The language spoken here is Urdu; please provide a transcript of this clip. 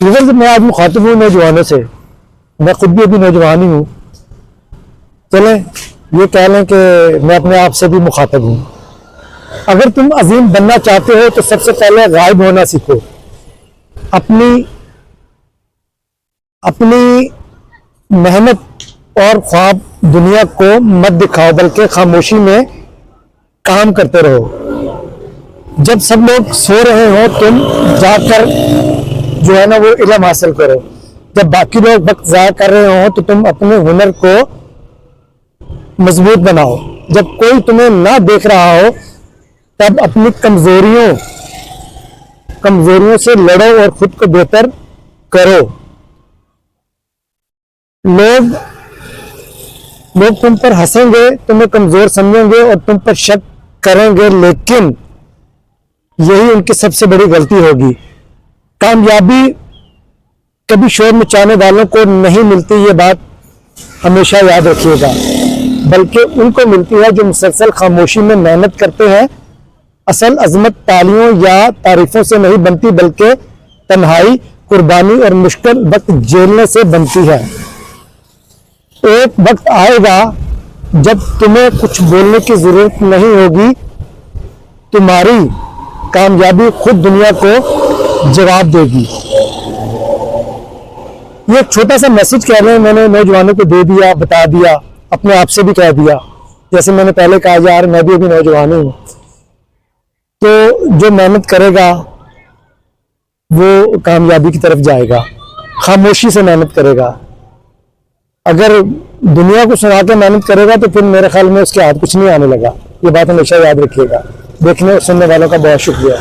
اگر میں آج مخاطب ہوں نوجوانوں سے، میں خود بھی ابھی نوجوان ہی ہوں، چلیں یہ کہہ لیں کہ میں اپنے آپ سے بھی مخاطب ہوں۔ اگر تم عظیم بننا چاہتے ہو تو سب سے پہلے غائب ہونا سیکھو، اپنی محنت اور خواب دنیا کو مت دکھاؤ، بلکہ خاموشی میں کام کرتے رہو۔ جب سب لوگ سو رہے ہو تم جا کر جو ہے نا وہ علم حاصل کرو، جب باقی لوگ وقت ضائع کر رہے ہوں تو تم اپنے ہنر کو مضبوط بناؤ، جب کوئی تمہیں نہ دیکھ رہا ہو تب اپنی کمزوریوں سے لڑو اور خود کو بہتر کرو۔ لوگ تم پر ہنسیں گے، تمہیں کمزور سمجھیں گے اور تم پر شک کریں گے، لیکن یہی ان کی سب سے بڑی غلطی ہوگی۔ کامیابی کبھی شور مچانے والوں کو نہیں ملتی، یہ بات ہمیشہ یاد رکھیے گا، بلکہ ان کو ملتی ہے جو مسلسل خاموشی میں محنت کرتے ہیں۔ اصل عظمت تالیوں یا تعریفوں سے نہیں بنتی، بلکہ تنہائی، قربانی اور مشکل وقت جھیلنے سے بنتی ہے۔ ایک وقت آئے گا جب تمہیں کچھ بولنے کی ضرورت نہیں ہوگی، تمہاری کامیابی خود دنیا کو جواب دے گی۔ یہ ایک چھوٹا سا میسج کہہ رہے ہیں، میں نے نوجوانوں کو دے دیا، بتا دیا، اپنے آپ سے بھی کہہ دیا، جیسے میں نے پہلے کہا یار میں بھی ابھی نوجوان ہوں۔ تو جو محنت کرے گا وہ کامیابی کی طرف جائے گا، خاموشی سے محنت کرے گا۔ اگر دنیا کو سنا کے محنت کرے گا تو پھر میرے خیال میں اس کے ہاتھ کچھ نہیں آنے لگا۔ یہ بات ہمیشہ یاد رکھیے گا۔ دیکھنے اور سننے والوں کا بہت شکریہ۔